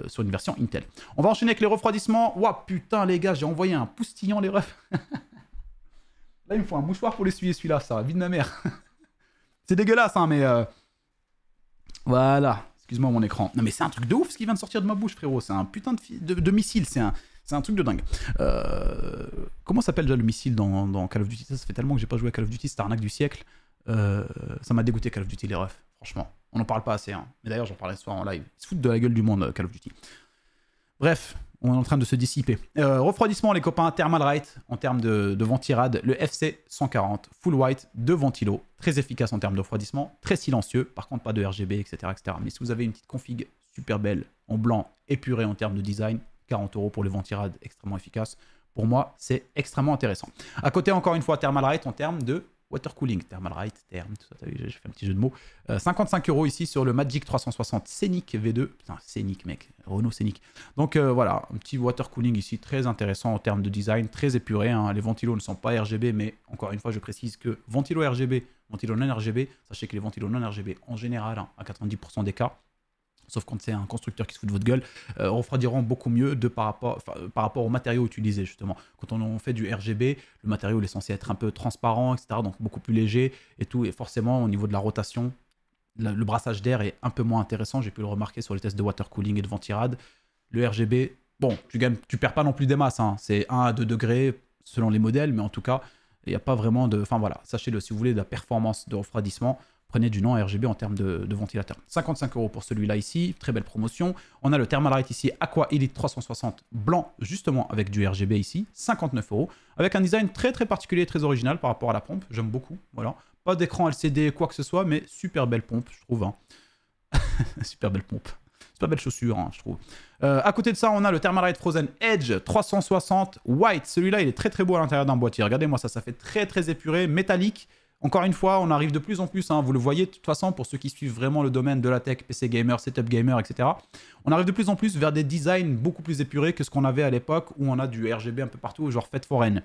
sur une version Intel. On va enchaîner avec les refroidissements. Ouah, putain les gars, j'ai envoyé un poustillon les refs. Là, il me faut un mouchoir pour l'essuyer celui-là, ça va, vie de ma mère. C'est dégueulasse, hein, mais... Voilà. Excuse-moi mon écran. Non mais c'est un truc de ouf ce qui vient de sortir de ma bouche, frérot. C'est un putain de missile. C'est un truc de dingue. Comment s'appelle déjà le missile dans Call of Duty? Ça fait tellement que j'ai pas joué à Call of Duty. C'était arnaque du siècle. Ça m'a dégoûté Call of Duty les refs. Franchement. On n'en parle pas assez. Hein. Mais d'ailleurs j'en parlais ce soir en live. Ils se foutent de la gueule du monde Call of Duty. Bref. On est en train de se dissiper. Refroidissement, les copains, Thermalright en termes de ventirad, le FC140 Full White de ventilo, très efficace en termes de refroidissement, très silencieux, par contre pas de RGB, etc. Mais si vous avez une petite config super belle, en blanc, épurée en termes de design, 40 € pour le ventirad, extrêmement efficace. Pour moi, c'est extrêmement intéressant. À côté, encore une fois, Thermalright en termes de water cooling, Thermalright, tout ça, j'ai fait un petit jeu de mots. 55 € ici sur le Magic 360 Scenic V2. Putain, Scenic, mec. Renault Scenic. Donc voilà, un petit water cooling ici, très intéressant en termes de design, très épuré. Hein. Les ventilos ne sont pas RGB, mais encore une fois, je précise que ventilo RGB, ventilo non RGB, sachez que les ventilos non RGB, en général, hein, à 90% des cas, sauf quand c'est un constructeur qui se fout de votre gueule, refroidiront beaucoup mieux par rapport aux matériaux utilisés, justement. Quand on fait du RGB, le matériau il est censé être un peu transparent, etc., donc beaucoup plus léger et tout, et forcément, au niveau de la rotation, le brassage d'air est un peu moins intéressant, j'ai pu le remarquer sur les tests de water cooling et de ventirad. Le RGB, bon, tu perds pas non plus des masses, hein. C'est 1 à 2 degrés selon les modèles, mais en tout cas, il n'y a pas vraiment de... Enfin voilà, sachez-le, si vous voulez de la performance de refroidissement, prenez du non RGB en termes de ventilateur. 55 € pour celui-là ici, très belle promotion. On a le Thermalright ici, Aqua Elite 360 blanc, justement avec du RGB ici, 59 €, avec un design très particulier, très original par rapport à la pompe, j'aime beaucoup, voilà. Pas d'écran LCD, quoi que ce soit, mais super belle pompe, je trouve. Hein. Super belle pompe. Super belle chaussure, hein, je trouve. À côté de ça, on a le Thermalright Frozen Edge 360 White. Celui-là, il est très beau à l'intérieur d'un boîtier. Regardez-moi ça, ça fait très épuré, métallique. Encore une fois, on arrive de plus en plus, hein, vous le voyez de toute façon, pour ceux qui suivent vraiment le domaine de la tech, PC gamer, setup gamer, etc. On arrive de plus en plus vers des designs beaucoup plus épurés que ce qu'on avait à l'époque où on a du RGB un peu partout, genre Fête Foraine.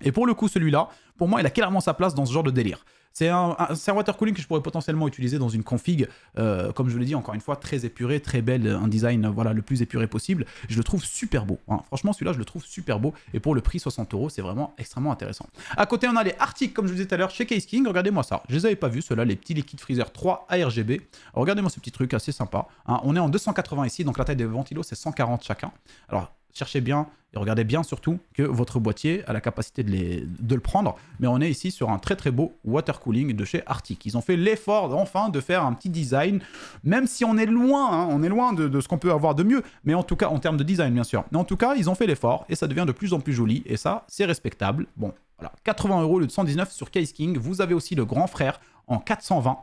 Et pour le coup, celui-là, pour moi, il a clairement sa place dans ce genre de délire. C'est un water cooling que je pourrais potentiellement utiliser dans une config, comme je l'ai dit, encore une fois, très épuré, très belle, un design voilà, le plus épuré possible. Je le trouve super beau. Hein. Franchement, celui-là, je le trouve super beau. Et pour le prix, 60 €, c'est vraiment extrêmement intéressant. À côté, on a les Arctic, comme je vous disais tout à l'heure, chez Case King. Regardez-moi ça. Je les avais pas vus, ceux-là, les petits liquid freezer 3 ARGB. Regardez-moi ce petit truc assez sympa. Hein. On est en 280 ici, donc la taille des ventilos, c'est 140 chacun. Alors, cherchez bien et regardez bien surtout que votre boîtier a la capacité de le prendre. Mais on est ici sur un très très beau water cooling de chez Arctic. Ils ont fait l'effort enfin de faire un petit design, même si on est loin, hein, on est loin de ce qu'on peut avoir de mieux. Mais en tout cas, en termes de design bien sûr. Mais en tout cas, ils ont fait l'effort et ça devient de plus en plus joli. Et ça, c'est respectable. Bon, voilà, 80 € au lieu de 119 sur Case King. Vous avez aussi le grand frère en 420.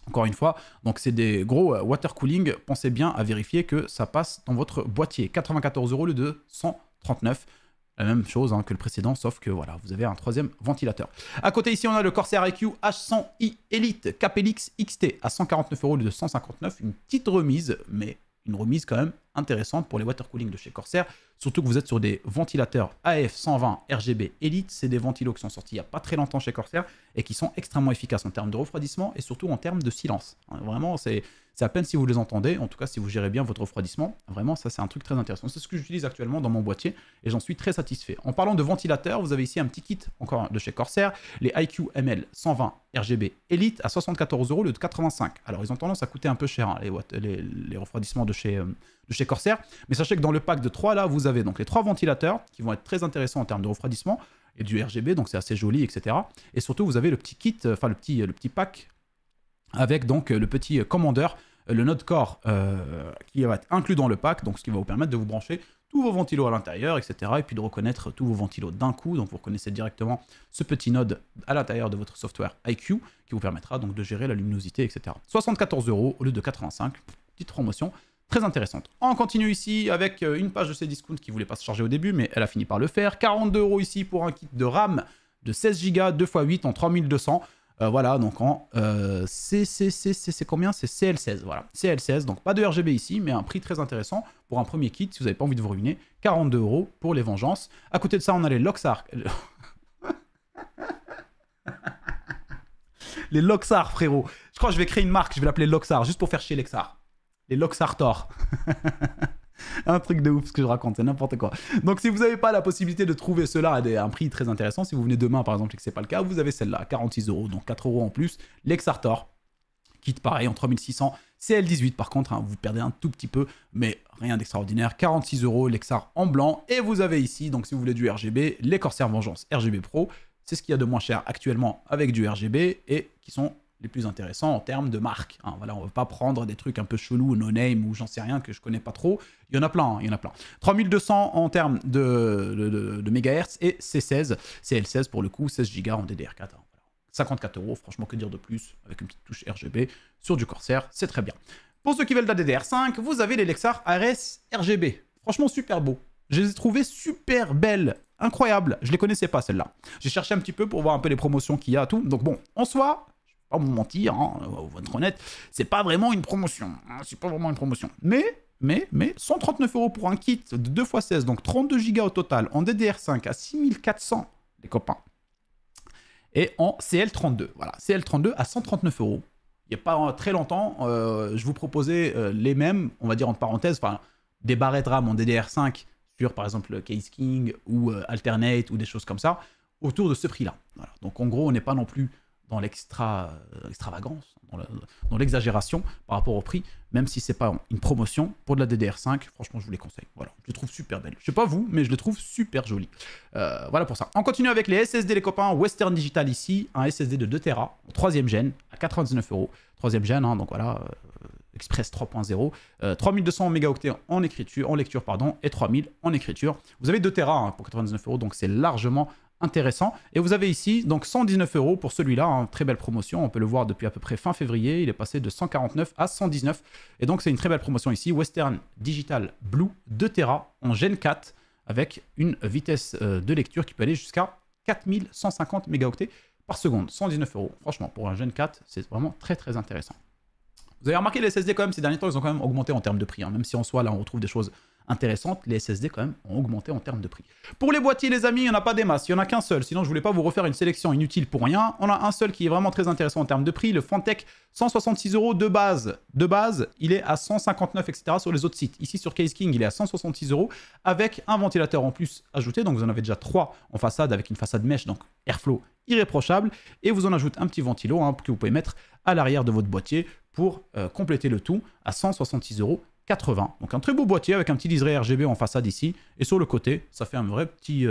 Encore une fois, donc c'est des gros water cooling. Pensez bien à vérifier que ça passe dans votre boîtier. 94 € au lieu de 139. La même chose hein, que le précédent, sauf que voilà, vous avez un troisième ventilateur. À côté ici, on a le Corsair IQ H100i Elite KPLX XT à 149 € au lieu de 159. Une petite remise, mais une remise quand même intéressante pour les water cooling de chez Corsair. Surtout que vous êtes sur des ventilateurs AF120 RGB Elite. C'est des ventilos qui sont sortis il n'y a pas très longtemps chez Corsair et qui sont extrêmement efficaces en termes de refroidissement et surtout en termes de silence. Vraiment, c'est à peine si vous les entendez. En tout cas, si vous gérez bien votre refroidissement, vraiment, ça c'est un truc très intéressant. C'est ce que j'utilise actuellement dans mon boîtier et j'en suis très satisfait. En parlant de ventilateurs, vous avez ici un petit kit encore de chez Corsair, les IQ ML 120 RGB Elite à 74 € au lieu de 85. Alors, ils ont tendance à coûter un peu cher, hein, les refroidissements de chez Corsair. Mais sachez que dans le pack de 3, là, vous avez donc les 3 ventilateurs qui vont être très intéressants en termes de refroidissement et du RGB, donc c'est assez joli, etc. Et surtout, vous avez le petit kit, enfin le petit pack avec donc le petit commandeur, le Node Core qui va être inclus dans le pack, donc ce qui va vous permettre de vous brancher tous vos ventilos à l'intérieur, etc. Et puis de reconnaître tous vos ventilos d'un coup. Donc vous reconnaissez directement ce petit node à l'intérieur de votre software IQ qui vous permettra donc de gérer la luminosité, etc. 74 € au lieu de 85. Petite promotion très intéressante. On continue ici avec une page de Cdiscount qui ne voulait pas se charger au début, mais elle a fini par le faire. 42 € ici pour un kit de RAM de 16 Go 2x8 en 3200. Voilà, donc en c'est combien? C'est CL16, voilà. CL16, donc pas de RGB ici, mais un prix très intéressant pour un premier kit si vous n'avez pas envie de vous ruiner. 42 € pour les vengeances. À côté de ça, on a les Loxar. Les Loxar, frérot. Je crois que je vais créer une marque, je vais l'appeler Loxar, juste pour faire chier Lexar. Les Loxar Thor. Un truc de ouf ce que je raconte, c'est n'importe quoi. Donc si vous n'avez pas la possibilité de trouver cela à un prix très intéressant, si vous venez demain par exemple et que c'est pas le cas, vous avez celle-là, 46 €, donc 4 € en plus, l'Exartor, kit pareil en 3600, CL18 par contre, hein, vous perdez un tout petit peu, mais rien d'extraordinaire, 46 €, l'Exar en blanc, et vous avez ici, donc si vous voulez du RGB, les Corsair Vengeance RGB Pro, c'est ce qu'il y a de moins cher actuellement avec du RGB, et qui sont les plus intéressants en termes de marque. Hein, voilà, on ne va pas prendre des trucs un peu chelous, no name ou j'en sais rien que je connais pas trop. Il y en a plein, hein, il y en a plein. 3200 en termes de mégahertz et C16, CL16 pour le coup, 16 Go en DDR4. Hein, voilà. 54 €, franchement que dire de plus, avec une petite touche RGB sur du Corsair, c'est très bien. Pour ceux qui veulent de la DDR5, vous avez les Lexar ARS RGB. Franchement super beau. Je les ai trouvés super belles, incroyables. Je les connaissais pas celles-là. J'ai cherché un petit peu pour voir un peu les promotions qu'il y a, tout. Donc bon, en soi, pas vous mentir, hein, on va être honnête, c'est pas vraiment une promotion. Hein, c'est pas vraiment une promotion. Mais 139 € pour un kit de 2x16, donc 32 Go au total, en DDR5 à 6400, les copains. Et en CL32, voilà, CL32 à 139 €. Il n'y a pas très longtemps, je vous proposais les mêmes, on va dire entre parenthèses, enfin, des barrettes RAM en DDR5 sur par exemple Case King ou Alternate ou des choses comme ça, autour de ce prix-là. Voilà. Donc en gros, on n'est pas non plus dans l'extravagance, dans l'exagération par rapport au prix, même si c'est pas une promotion pour de la DDR5, franchement je vous les conseille. Voilà, je les trouve super belles. Je sais pas vous, mais je les trouve super jolies. Voilà pour ça. On continue avec les SSD les copains, Western Digital ici, un SSD de 2 Tera, 3ème gen, à 99 €. 3ème gen, hein, donc voilà, Express 3.0, 3200 mégaoctets en lecture, pardon, et 3000 en écriture. Vous avez 2 Tera hein, pour 99 €, donc c'est largement intéressant. Et vous avez ici donc 119 € pour celui-là, hein, très belle promotion, on peut le voir depuis à peu près fin février, il est passé de 149 à 119, et donc c'est une très belle promotion ici, Western Digital Blue 2 Tera en Gen 4, avec une vitesse de lecture qui peut aller jusqu'à 4150 mégaoctets par seconde, 119 €. Franchement, pour un Gen 4, c'est vraiment très très intéressant. Vous avez remarqué les SSD quand même, ces derniers temps, ils ont quand même augmenté en termes de prix, hein, même si en soi, là, on retrouve des choses intéressantes. Les SSD, quand même, ont augmenté en termes de prix. Pour les boîtiers, les amis, il n'y en a pas des masses. Il n'y en a qu'un seul. Sinon, je ne voulais pas vous refaire une sélection inutile pour rien. On a un seul qui est vraiment très intéressant en termes de prix. Le Fantech, 166 € de base. De base, il est à 159, etc. sur les autres sites. Ici, sur Case King, il est à 166 € avec un ventilateur en plus ajouté. Donc, vous en avez déjà 3 en façade avec une façade mèche, donc airflow irréprochable. Et vous en ajoutez un petit ventilo que vous pouvez mettre à l'arrière de votre boîtier pour compléter le tout à 166,80 €. Donc un très beau boîtier avec un petit liseré RGB en façade ici. Et sur le côté, ça fait un vrai petit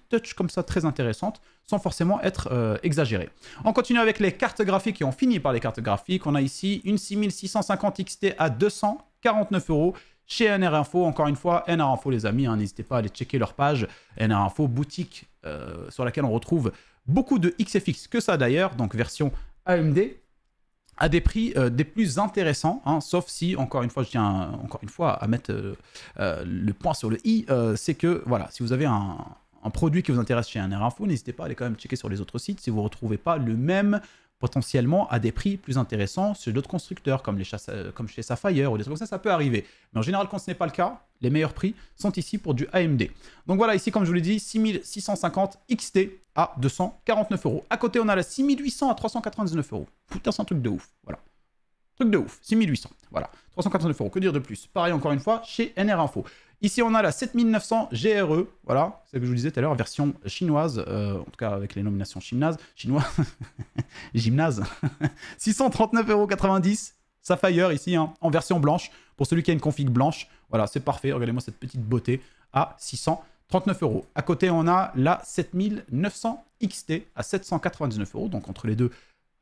touch comme ça très intéressante sans forcément être exagéré. On continue avec les cartes graphiques et on finit par les cartes graphiques. On a ici une 6650 XT à 249 € chez NR Info. Encore une fois, NR Info les amis, n'hésitez pas à aller checker leur page. NR Info, boutique sur laquelle on retrouve beaucoup de XFX, que ça d'ailleurs, donc version AMD, à des prix des plus intéressants, sauf si, encore une fois, je tiens à mettre le point sur le i, c'est que, voilà, si vous avez un produit qui vous intéresse chez NR Info, n'hésitez pas à aller quand même checker sur les autres sites si vous ne retrouvez pas le même, potentiellement à des prix plus intéressants chez d'autres constructeurs, comme chez Sapphire ou des trucs comme ça peut arriver. Mais en général, quand ce n'est pas le cas, les meilleurs prix sont ici pour du AMD. Donc voilà, ici, comme je vous l'ai dit, 6650 XT à 249 €. À côté, on a la 6800 à 399 €. Putain, c'est un truc de ouf. Voilà. Truc de ouf. 6800. Voilà. 389 €. Que dire de plus? Pareil, encore une fois, chez NR Info. Ici, on a la 7900 GRE. Voilà. C'est ce que je vous disais tout à l'heure, version chinoise. En tout cas, avec les nominations chinoises. Gymnase. 639,90 €. Sapphire ici, en version blanche. Pour celui qui a une config blanche. Voilà, c'est parfait. Regardez-moi cette petite beauté à 639 €. À côté, on a la 7900 XT à 799 €. Donc, entre les deux,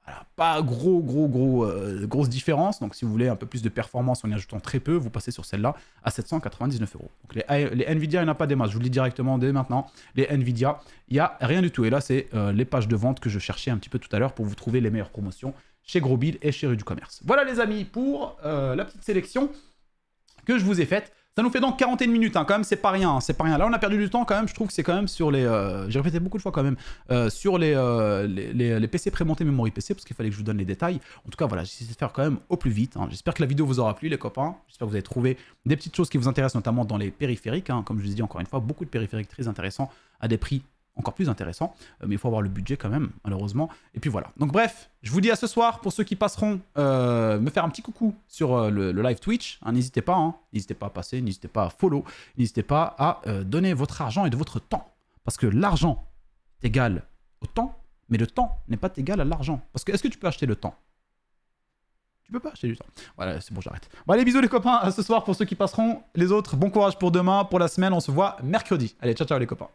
voilà, pas grosse différence. Donc, si vous voulez un peu plus de performance en y ajoutant très peu, vous passez sur celle-là à 799 €. Donc, les Nvidia, il n'y en a pas des masses. Je vous le dis directement dès maintenant. Les Nvidia, il n'y a rien du tout. Et là, c'est les pages de vente que je cherchais un petit peu tout à l'heure pour vous trouver les meilleures promotions chez Grosbill et chez Rue du Commerce. Voilà, les amis, pour la petite sélection que je vous ai faite. Ça nous fait donc 41 minutes, quand même, c'est pas rien, c'est pas rien. Là, on a perdu du temps quand même, je trouve que c'est quand même sur les... j'ai répété beaucoup de fois quand même, sur les PC prémontés memory PC, parce qu'il fallait que je vous donne les détails. En tout cas, voilà, j'essaie de faire quand même au plus vite. J'espère que la vidéo vous aura plu, les copains. J'espère que vous avez trouvé des petites choses qui vous intéressent, notamment dans les périphériques. Comme je vous ai dit encore une fois, beaucoup de périphériques très intéressants, à des prix encore plus intéressant, mais il faut avoir le budget quand même, malheureusement. Et puis voilà. Donc bref, je vous dis à ce soir, pour ceux qui passeront me faire un petit coucou sur le live Twitch, n'hésitez pas, n'hésitez pas à passer, n'hésitez pas à follow, n'hésitez pas à donner votre argent et de votre temps. Parce que l'argent est égal au temps, mais le temps n'est pas égal à l'argent. Parce que est-ce que tu peux acheter le temps? Tu peux pas acheter du temps. Voilà, c'est bon, j'arrête. Bon, allez, bisous les copains, à ce soir pour ceux qui passeront. Les autres, bon courage pour demain, pour la semaine, on se voit mercredi. Allez, ciao, ciao les copains.